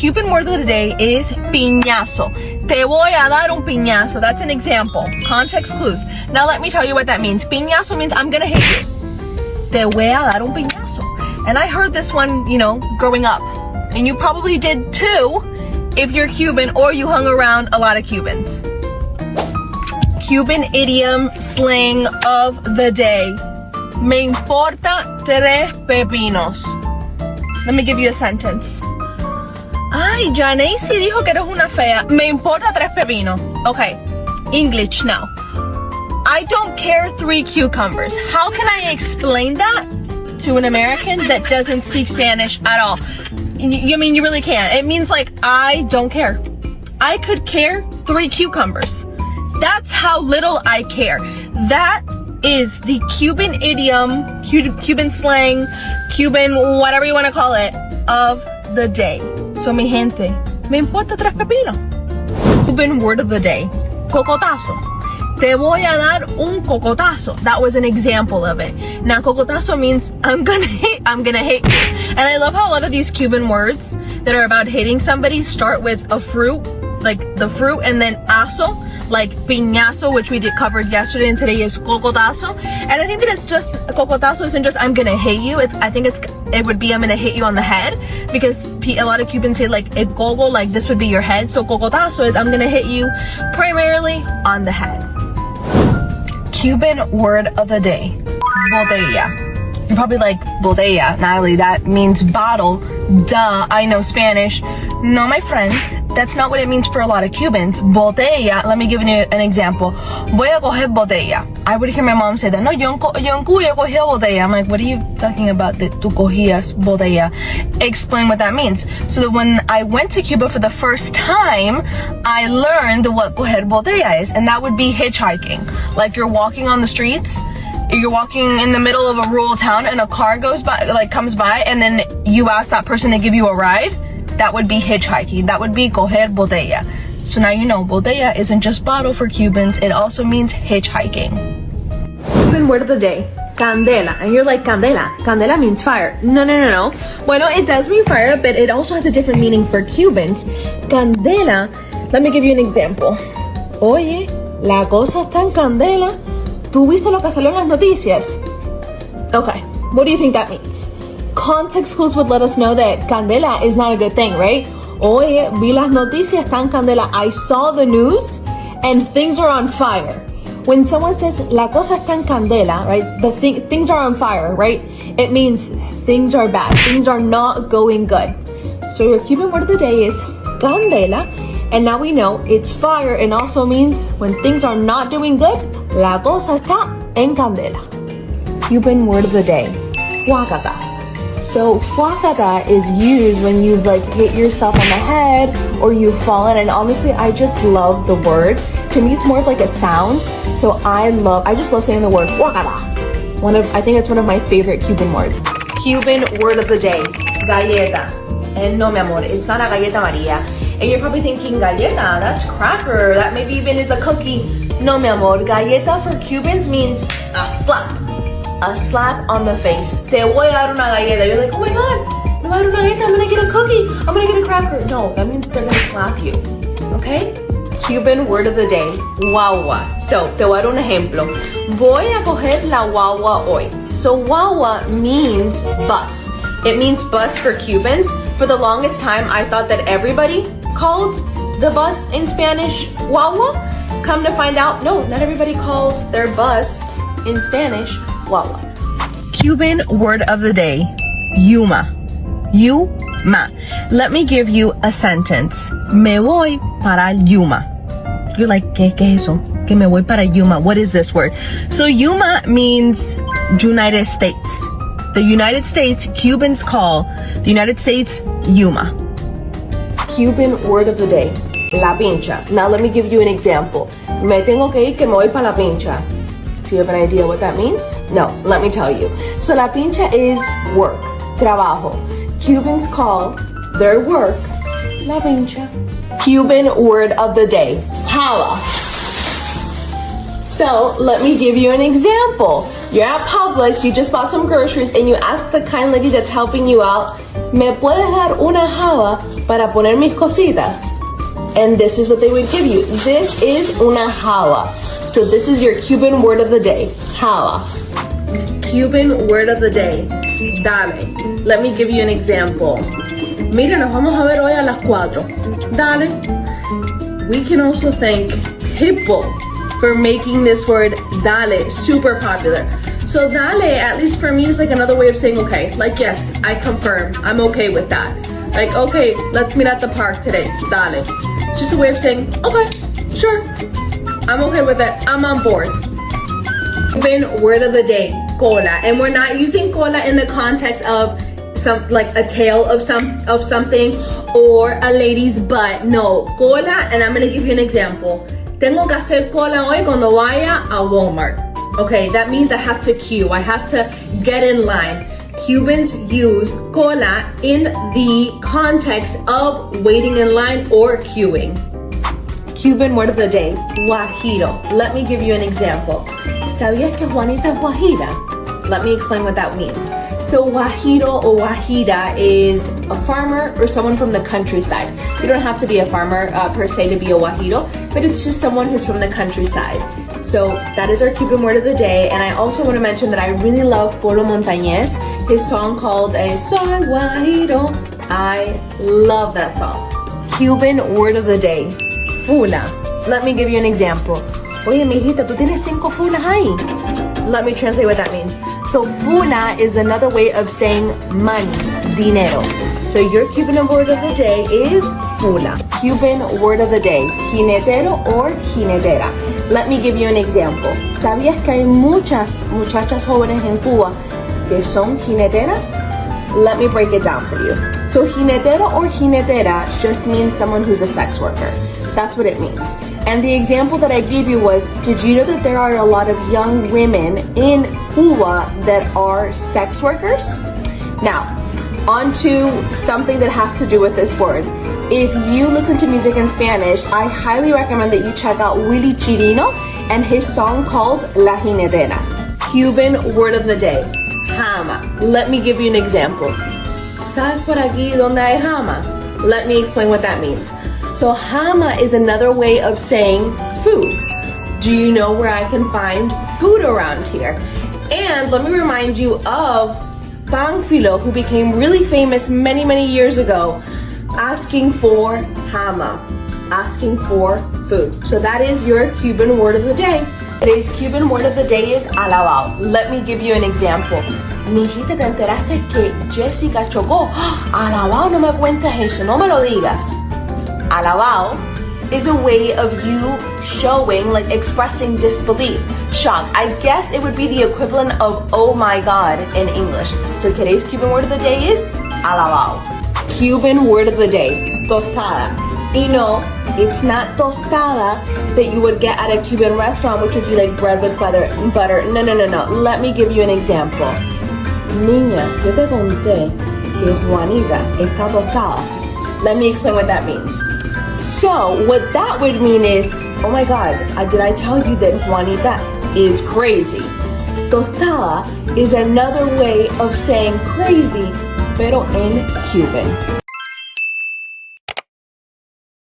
Cuban word of the day is piñazo. Te voy a dar un piñazo. That's an example. Context clues. Now let me tell you what that means. Piñazo means I'm gonna hit you. Te voy a dar un piñazo. And I heard this one, growing up. And you probably did too if you're Cuban or you hung around a lot of Cubans. Cuban idiom slang of the day. Me importa tres pepinos. Let me give you a sentence. Ay, Janacy dijo que eres una fea. Me importa tres pepinos. Okay, English now. I don't care 3 cucumbers. How can I explain that to an American that doesn't speak Spanish at all? You mean you really can't? It means like, I don't care. I could care 3 cucumbers. That's how little I care. That is the Cuban idiom, Cuban slang, Cuban whatever you want to call it, of the day. So mi gente, me importa tres pepinos. Cuban word of the day, cocotazo. Te voy a dar un cocotazo. That was an example of it. Now, cocotazo means I'm gonna hit you. And I love how a lot of these Cuban words that are about hitting somebody start with a fruit, like the fruit, and then aso, like piñazo, which we covered yesterday, and today is cocotazo. And I think that it's just, cocotazo isn't just I'm gonna hit you. It would be I'm gonna hit you on the head, because a lot of Cubans say like el coco, like this would be your head. So cocotazo is I'm gonna hit you primarily on the head. Cuban word of the day, botella. You're probably like, botella, Natalie, that means bottle. Duh, I know Spanish. No, my friend, that's not what it means for a lot of Cubans. Botella, let me give you an example. Voy a coger botella. I would hear my mom say that. No, yo en Cuba yo cogía botella. I'm like, what are you talking about that tú cogías botella? Explain what that means. So that when I went to Cuba for the first time, I learned what coger botella is. And that would be hitchhiking. Like you're walking on the streets, you're walking in the middle of a rural town and a car comes by, and then you ask that person to give you a ride. That would be hitchhiking. That would be coger botella. So now you know, botella isn't just bottle for Cubans, it also means hitchhiking. Cuban word of the day, candela. And you're like, candela? Candela means fire. No. Bueno, it does mean fire, but it also has a different meaning for Cubans. Candela, let me give you an example. Oye, la cosa está en candela. ¿Tú viste lo que salió en las noticias? Okay, what do you think that means? Context clues would let us know that candela is not a good thing, right? Oye, vi las noticias, están candela. I saw the news and things are on fire. When someone says la cosa está en candela, right? Things are on fire, right? It means things are bad. Things are not going good. So your Cuban word of the day is candela. And now we know it's fire and also means when things are not doing good, la cosa está en candela. Cuban word of the day, fuacata. So fuacata is used when you've hit yourself on the head or you've fallen, and honestly I just love the word. To me it's more of like a sound, so I just love saying the word fuacata. I think it's one of my favorite Cuban words. Cuban word of the day, galleta. And no, mi amor, it's not a galleta Maria. And you're probably thinking, galleta, that's cracker, that maybe even is a cookie. No, mi amor, galleta for Cubans means a slap. A slap on the face. Te voy a dar una galleta. You're like, oh my god, me voy a dar una galleta, I'm gonna get a cookie, I'm gonna get a cracker. No, that means they're gonna slap you. Okay? Cuban word of the day, guagua. So, te voy a dar un ejemplo. Voy a coger la guagua hoy. So, guagua means bus. It means bus for Cubans. For the longest time, I thought that everybody called the bus in Spanish guagua. Come to find out, no, not everybody calls their bus in Spanish guagua. Cuban word of the day, yuma. Yuma. Let me give you a sentence. Me voy para Yuma. You're like, ¿qué es eso? Que me voy para Yuma. What is this word? So Yuma means United States. The United States, Cubans call the United States Yuma. Cuban word of the day, la pincha. Now let me give you an example. Me tengo que ir que me voy para la pincha. Do you have an idea what that means? No, let me tell you. So la pincha is work, trabajo. Cubans call their work la pincha. Cuban word of the day, jala. So let me give you an example. You're at Publix, you just bought some groceries, and you ask the kind lady that's helping you out, ¿me puedes dar una java para poner mis cositas? And this is what they would give you. This is una java. So this is your Cuban word of the day, java. Cuban word of the day, dale. Let me give you an example. Mira, nos vamos a ver hoy a las 4. Dale. We can also thank hippo for making this word dale super popular. So dale, at least for me, is like another way of saying okay. Like, yes, I confirm. I'm okay with that. Like, okay, let's meet at the park today. Dale. Just a way of saying, okay, sure. I'm okay with it. I'm on board. Cuban word of the day, cola. And we're not using cola in the context of some like a tail of something or a lady's butt. No, cola, and I'm gonna give you an example. Tengo que hacer cola hoy cuando vaya a Walmart. Okay, that means I have to queue. I have to get in line. Cubans use cola in the context of waiting in line or queuing. Cuban word of the day, guajiro. Let me give you an example. ¿Sabías que Juanita es guajira? Let me explain what that means. So guajiro or guajira is a farmer or someone from the countryside. You don't have to be a farmer per se to be a guajiro, but it's just someone who's from the countryside. So that is our Cuban word of the day. And I also want to mention that I really love Polo Montañez. His song called Soy Guajiro. I love that song. Cuban word of the day, fula. Let me give you an example. Oye, mijita, tú tienes 5 fulas ahí. Let me translate what that means. So fula is another way of saying money, dinero. So your Cuban word of the day is fula. Cuban word of the day, jinetero or jinetera. Let me give you an example. ¿Sabías que hay muchas muchachas jóvenes en Cuba que son jineteras? Let me break it down for you. So jinetero or jinetera just means someone who's a sex worker. That's what it means. And the example that I gave you was, did you know that there are a lot of young women in Cuba that are sex workers? Now, on to something that has to do with this word. If you listen to music in Spanish, I highly recommend that you check out Willy Chirino and his song called La Jinetera. Cuban word of the day, jama. Let me give you an example. ¿Sabes por aquí donde hay jama? Let me explain what that means. So jama is another way of saying food. Do you know where I can find food around here? And let me remind you of Pánfilo, who became really famous many, many years ago, asking for jama, asking for food. So that is your Cuban word of the day. Today's Cuban word of the day is alabao. Let me give you an example. Mijita, ¿te enteraste que Jessica chocó? Alabao, no me cuentes eso, no me lo digas. Alabao is a way of you showing, like expressing disbelief, shock. I guess it would be the equivalent of oh my god in English. So today's Cuban word of the day is alabao. Cuban word of the day, tostada. You know, it's not tostada that you would get at a Cuban restaurant, which would be like bread with butter. No. Let me give you an example. Niña, yo te conté que Juanita está tostada. Let me explain what that means. So what that would mean is, oh my god, did I tell you that Juanita is crazy? Tostada is another way of saying crazy, pero en Cuban.